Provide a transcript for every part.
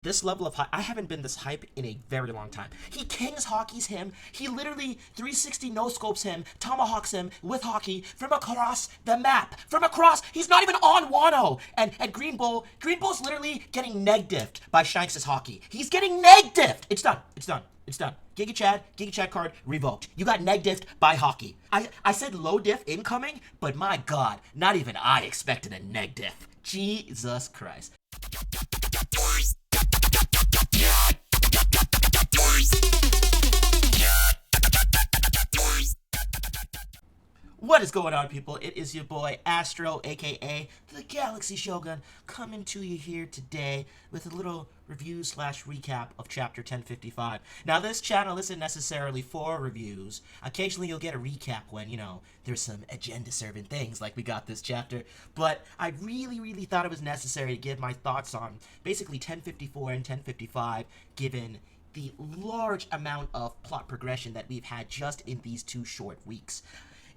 This level of hype, I haven't been this hype in a very long time. He King's Hockey's him. He literally 360 no-scopes him, tomahawks him with hockey from across the map. From across, he's not even on Wano. And Green Bull's literally getting neg-diffed by Shanks' hockey. He's getting neg-diffed. It's done. It's done. It's done. Giga Chad card revoked. You got neg-diffed by hockey. I said low diff incoming, but my god, not even I expected a neg-diff. Jesus Christ. What is going on, people? It is your boy Astro, aka the Galaxy Shogun, coming to you here today with a little review slash recap of chapter 1055. Now, this channel isn't necessarily for reviews. Occasionally you'll get a recap when, there's some agenda-serving things like we got this chapter. But I really thought it was necessary to give my thoughts on basically 1054 and 1055, given the large amount of plot progression that we've had just in these 2 short weeks.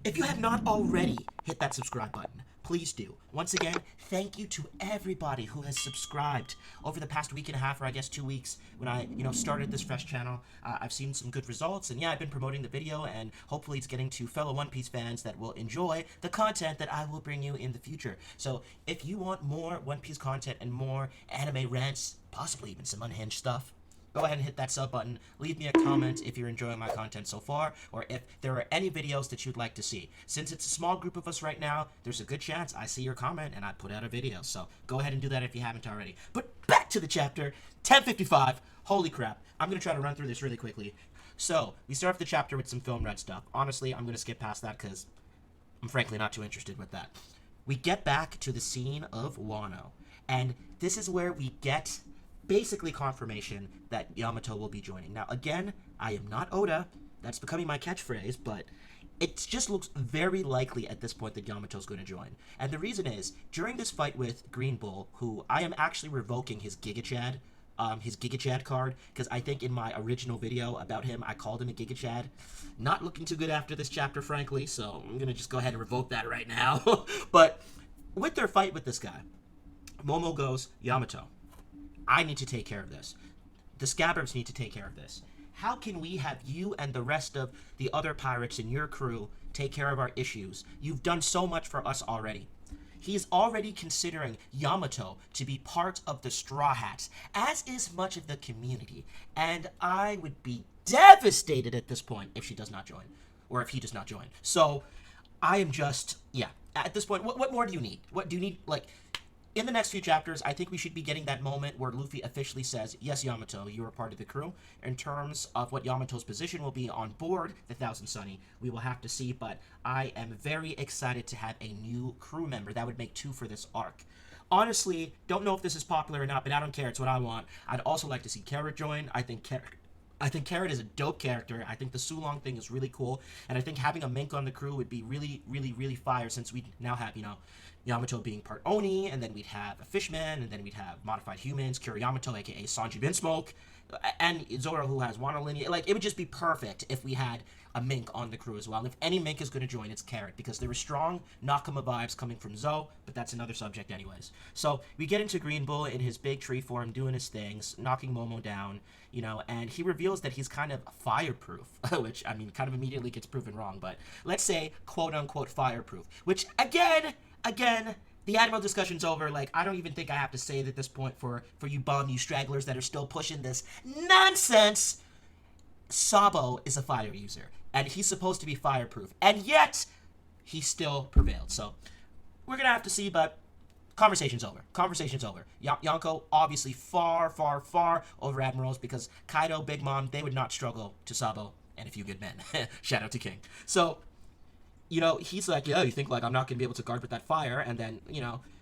If you have not already hit that subscribe button, please do. Once again, thank you to everybody who has subscribed over the past week and a half, or I guess 2 weeks, when I, started this fresh channel. I've seen some good results, and yeah, I've been promoting the video, and hopefully it's getting to fellow One Piece fans that will enjoy the content that I will bring you in the future. So, if you want more One Piece content and more anime rants, possibly even some unhinged stuff, go ahead and hit that sub button. Leave me a comment if you're enjoying my content so far, or if there are any videos that you'd like to see. Since it's a small group of us right now, there's a good chance I see your comment and I put out a video. So go ahead and do that if you haven't already. But back to the chapter, 1055. Holy crap. I'm going to try to run through this really quickly. So, we start off the chapter with some film red stuff. Honestly, I'm going to skip past that because I'm frankly not too interested with that. We get back to the scene of Wano. And this is where we get basically confirmation that Yamato will be joining. Now, again, I am not Oda. That's becoming my catchphrase, but it just looks very likely at this point that Yamato's going to join. And the reason is, during this fight with Green Bull, who I am actually revoking his Giga Chad card, because I think in my original video about him, I called him a Giga Chad. Not looking too good after this chapter, frankly, so I'm going to just go ahead and revoke that right now. But with their fight with this guy, Momo goes, Yamato, I need to take care of this. The Scabbards need to take care of this. How can we have you and the rest of the other pirates in your crew take care of our issues? You've done so much for us already. He is already considering Yamato to be part of the Straw Hats, as is much of the community. And I would be devastated at this point if she does not join. Or if he does not join. So, I am just, at this point, what more do you need? What do you need, in the next few chapters, I think we should be getting that moment where Luffy officially says, yes, Yamato, you are part of the crew. In terms of what Yamato's position will be on board the Thousand Sunny, we will have to see, but I am very excited to have a new crew member. That would make 2 for this arc. Honestly, don't know if this is popular or not, but I don't care. It's what I want. I'd also like to see Carrot join. I think Carrot is a dope character. I think the Sulong thing is really cool. And I think having a mink on the crew would be really fire, since we now have, Yamato being part Oni, and then we'd have a Fishman, and then we'd have modified humans, Kiriyamato, aka Sanji Binsmoke, and Zoro, who has Wano lineage. It would just be perfect if we had a mink on the crew as well. And if any mink is going to join, it's Carrot, because there were strong Nakama vibes coming from Zo, but that's another subject anyways. So, we get into Green Bull in his big tree form, doing his things, knocking Momo down, and he reveals that he's kind of fireproof, which, kind of immediately gets proven wrong, but let's say, quote-unquote fireproof, which, again, the Admiral discussion's over. I don't even think I have to say it at this point for you you stragglers that are still pushing this nonsense. Sabo is a fire user, and he's supposed to be fireproof, and yet he still prevailed. So we're gonna have to see, but conversation's over. Yonko obviously far over Admirals, because Kaido, Big Mom, they would not struggle to Sabo and a few good men. Shout out to King. So, he's like, you think, I'm not going to be able to guard with that fire, and then,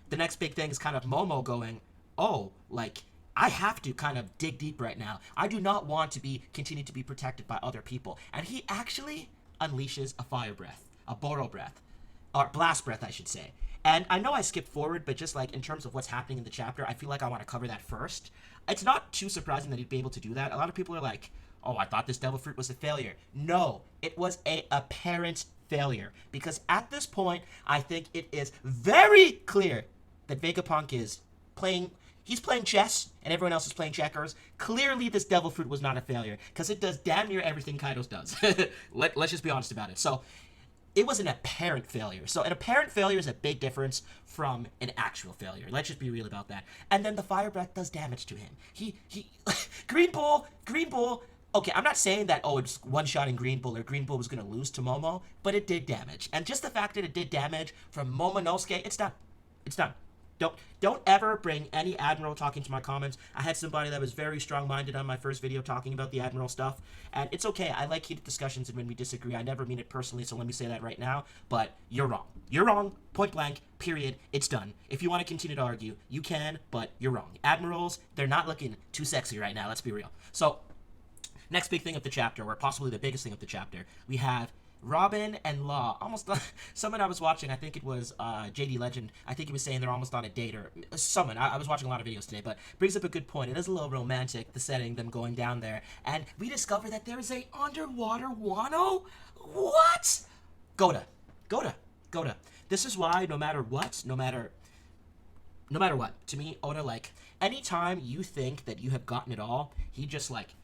the next big thing is kind of Momo going, I have to kind of dig deep right now. I do not want to continue to be protected by other people. And he actually unleashes a fire breath, a Boro breath, or blast breath, I should say. And I know I skipped forward, but just, in terms of what's happening in the chapter, I feel like I want to cover that first. It's not too surprising that he'd be able to do that. A lot of people are like, oh, I thought this devil fruit was a failure. No, it was a apparent failure, because at this point I think it is very clear that Vegapunk is playing He's playing chess, and everyone else is playing checkers. Clearly, this devil fruit was not a failure, because it does damn near everything Kaido's does. Let's just be honest about it. So, it was an apparent failure. So, an apparent failure is a big difference from an actual failure. Let's just be real about that. And then the fire breath does damage to him. He Green Bull, okay, I'm not saying that, oh, it's one-shotting Green Bull or Green Bull was going to lose to Momo, but it did damage. And just the fact that it did damage from Momonosuke, it's done. It's done. Don't ever bring any Admiral talking to my comments. I had somebody that was very strong-minded on my first video talking about the Admiral stuff, and it's okay. I like heated discussions, and when we disagree, I never mean it personally, so let me say that right now, but you're wrong. You're wrong, point blank, period, it's done. If you want to continue to argue, you can, but you're wrong. Admirals, they're not looking too sexy right now, let's be real. So, next big thing of the chapter, or possibly the biggest thing of the chapter, we have Robin and Law, almost, someone I was watching, I think it was JD Legend, I think he was saying they're almost on a date, or someone, I was watching a lot of videos today, but brings up a good point. It is a little romantic, the setting, them going down there, and we discover that there is a underwater Wano? What? Goda. This is why, no matter what, to me, Oda, like, anytime you think that you have gotten it all, he just, like,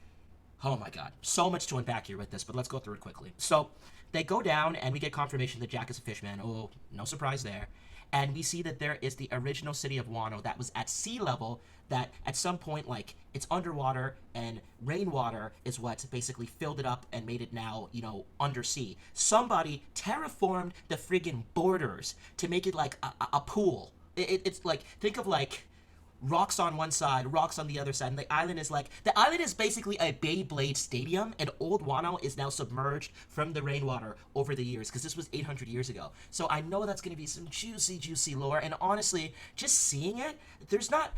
oh my god, so much to unpack here with this, but let's go through it quickly. So, they go down, and we get confirmation that Jack is a fishman. Oh, no surprise there. And we see that there is the original city of Wano that was at sea level, that at some point, like, it's underwater, and rainwater is what basically filled it up and made it now, you know, undersea. Somebody terraformed the friggin' borders to make it like a pool. It's like, think of like rocks on one side, rocks on the other side, and the island is basically a Beyblade stadium, and Old Wano is now submerged from the rainwater over the years, because this was 800 years ago. So I know that's going to be some juicy lore, and honestly, just seeing it, there's not...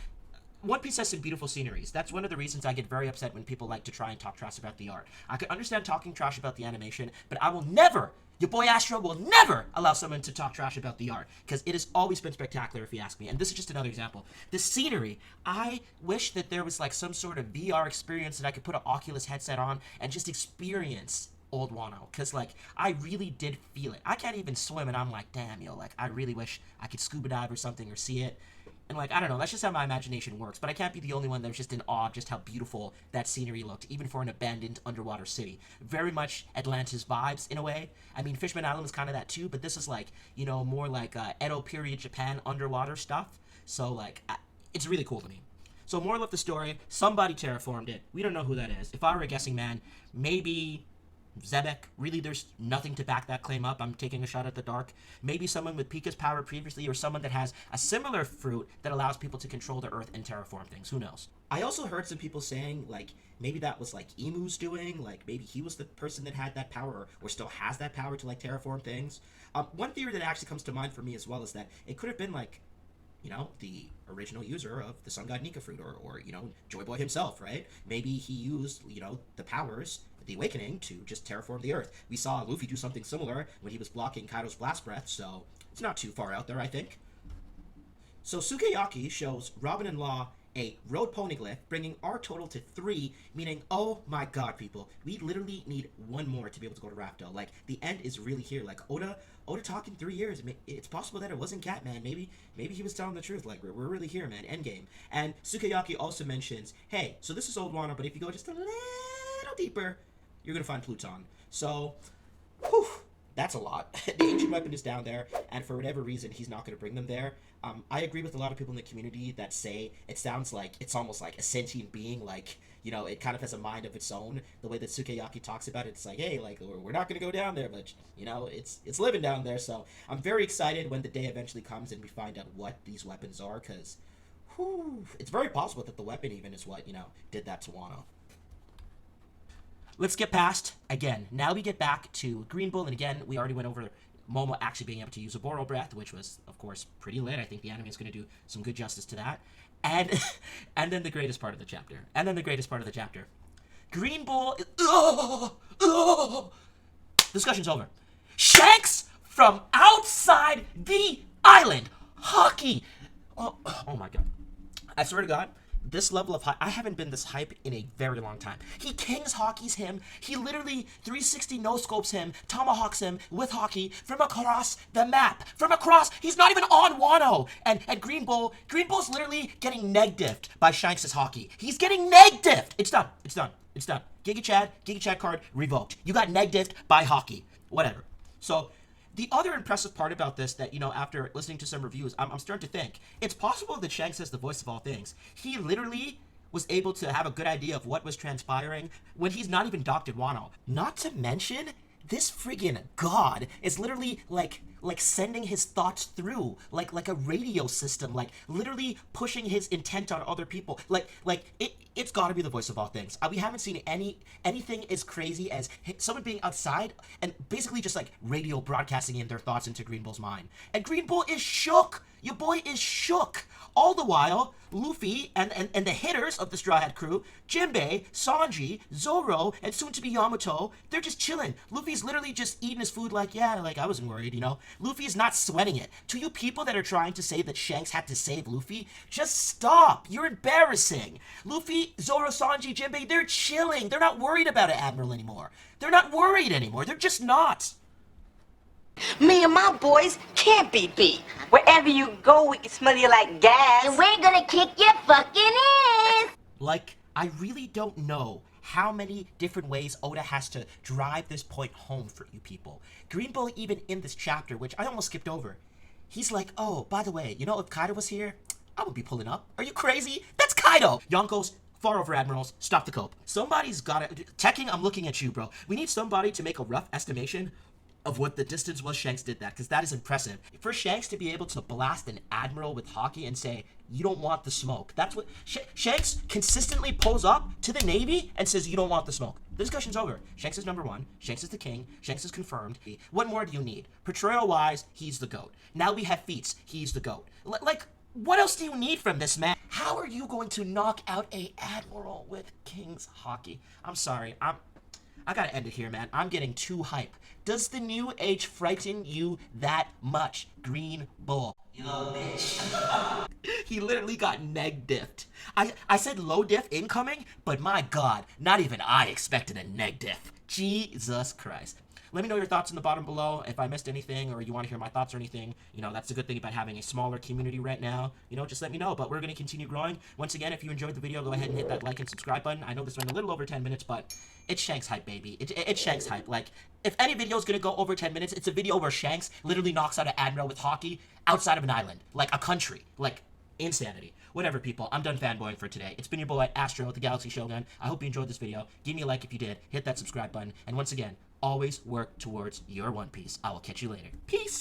One Piece has some beautiful sceneries. That's one of the reasons I get very upset when people like to try and talk trash about the art. I can understand talking trash about the animation, but I will never... Your boy Astro will never allow someone to talk trash about the art, because it has always been spectacular, if you ask me. And this is just another example. The scenery, I wish that there was like some sort of VR experience that I could put an Oculus headset on and just experience Old Wano, because like I really did feel it. I can't even swim, and I'm like, damn, yo, like I really wish I could scuba dive or something or see it. And like, I don't know, that's just how my imagination works, but I can't be the only one that was just in awe of just how beautiful that scenery looked, even for an abandoned underwater city. Very much Atlantis vibes, in a way. I mean, Fishman Island was kind of that too, but this is like, you know, more like Edo period Japan underwater stuff. So like, it's really cool to me. So moral of the story, somebody terraformed it. We don't know who that is. If I were a guessing man, maybe Zebek. Really, there's nothing to back that claim up. I'm taking a shot at the dark. Maybe someone with Pika's power previously, or someone that has a similar fruit that allows people to control the earth and terraform things. Who knows? I also heard some people saying, like, maybe that was, like, Emu's doing. Like, maybe he was the person that had that power, or still has that power to, like, terraform things. One theory that actually comes to mind for me as well is that it could have been, like, you know, the original user of the Sun God Nika fruit, or you know, Joy Boy himself, right? Maybe he used, you know, the powers, the awakening, to just terraform the earth. We saw Luffy do something similar when he was blocking Kaido's blast breath, so it's not too far out there, I think. So Sukeyaki shows Robin and Law a road poneglyph, bringing our total to 3, meaning, oh my god, people, we literally need one more to be able to go to Raftel. Like, the end is really here. Like, Oda talking 3 years. It's possible that it wasn't Catman. Maybe he was telling the truth. Like, we're really here, man. Endgame. And Sukeyaki also mentions, hey, so this is Old Wano, but if you go just a little deeper, you're gonna find Pluton. So, whew, that's a lot. The ancient weapon is down there, and for whatever reason, he's not gonna bring them there. I agree with a lot of people in the community that say it sounds like it's almost like a sentient being, like, you know, it kind of has a mind of its own. The way that Sukeyaki talks about it, it's like, hey, like, we're not going to go down there, but, you know, it's living down there. So I'm very excited when the day eventually comes and we find out what these weapons are, because it's very possible that the weapon even is what, you know, did that to Wano. Let's get past, again, now we get back to Green Bull, and again, we already went over Momo actually being able to use a Boro breath, which was, of course, pretty lit. I think the anime is going to do some good justice to that. And then the greatest part of the chapter. Green Bull discussion's over. Shanks from outside the island. Hockey. Oh my god. I swear to God, this level of hype, I haven't been this hype in a very long time. He King's Hockey's him. He literally 360 no-scopes him, tomahawks him with hockey from across the map. From across, he's not even on Wano. And Green Bull's literally getting neg-diffed by Shanks' hockey. He's getting neg-diffed. It's done. It's done. It's done. Giga Chad card revoked. You got neg-diffed by hockey. Whatever. So, the other impressive part about this that, after listening to some reviews, I'm starting to think, it's possible that Shanks is the voice of all things. He literally was able to have a good idea of what was transpiring when he's not even docked at Wano. Not to mention, this friggin' god is literally like sending his thoughts through like a radio system, like literally pushing his intent on other people. It's got to be the voice of all things. We haven't seen anything as crazy as someone being outside and basically just like radio broadcasting in their thoughts into Green Bull's mind. And Green Bull is shook. Your boy is shook. All the while, Luffy and the hitters of the Straw Hat crew, Jinbei, Sanji, Zoro, and soon-to-be Yamato, they're just chilling. Luffy's literally just eating his food like, yeah, like I wasn't worried, Luffy's not sweating it. To you people that are trying to say that Shanks had to save Luffy, just stop. You're embarrassing. Luffy, Zoro, Sanji, Jinbei, they're chilling. They're not worried about an Admiral anymore. They're not worried anymore. They're just not. Me and my boys can't be beat. Wherever you go, we can smell you like gas. And we're gonna kick your fucking ass! Like, I really don't know how many different ways Oda has to drive this point home for you people. Green Bull, even in this chapter, which I almost skipped over, he's like, oh, by the way, if Kaido was here, I would be pulling up. Are you crazy? That's Kaido! Yonkos, far over admirals, stop the cope. Somebody's gotta... Tekking, I'm looking at you, bro. We need somebody to make a rough estimation of what the distance was Shanks did that, because that is impressive. For Shanks to be able to blast an admiral with hockey and say, you don't want the smoke. That's what... Shanks consistently pulls up to the Navy and says, you don't want the smoke. The discussion's over. Shanks is number one. Shanks is the king. Shanks is confirmed. What more do you need? Portrayal-wise, he's the GOAT. Now we have feats. He's the GOAT. What else do you need from this man? How are you going to knock out a admiral with King's hockey? I'm sorry. I gotta end it here, man. I'm getting too hype. Does the new age frighten you that much, Green Bull? You little bitch. He literally got neg-diffed. I said low diff incoming, but my god, not even I expected a neg-diff. Jesus Christ. Let me know your thoughts in the bottom below. If I missed anything or you want to hear my thoughts or anything, that's the good thing about having a smaller community right now. Just let me know. But we're going to continue growing. Once again, if you enjoyed the video, go ahead and hit that like and subscribe button. I know this went a little over 10 minutes, but it's Shanks hype, baby. It's Shanks hype. Like, if any video is going to go over 10 minutes, it's a video where Shanks literally knocks out an admiral with hockey outside of an island. Like, a country. Like, insanity. Whatever, people. I'm done fanboying for today. It's been your boy, Astro, the Galaxy Shogun. I hope you enjoyed this video. Give me a like if you did. Hit that subscribe button. And once again, always work towards your One Piece. I will catch you later. Peace!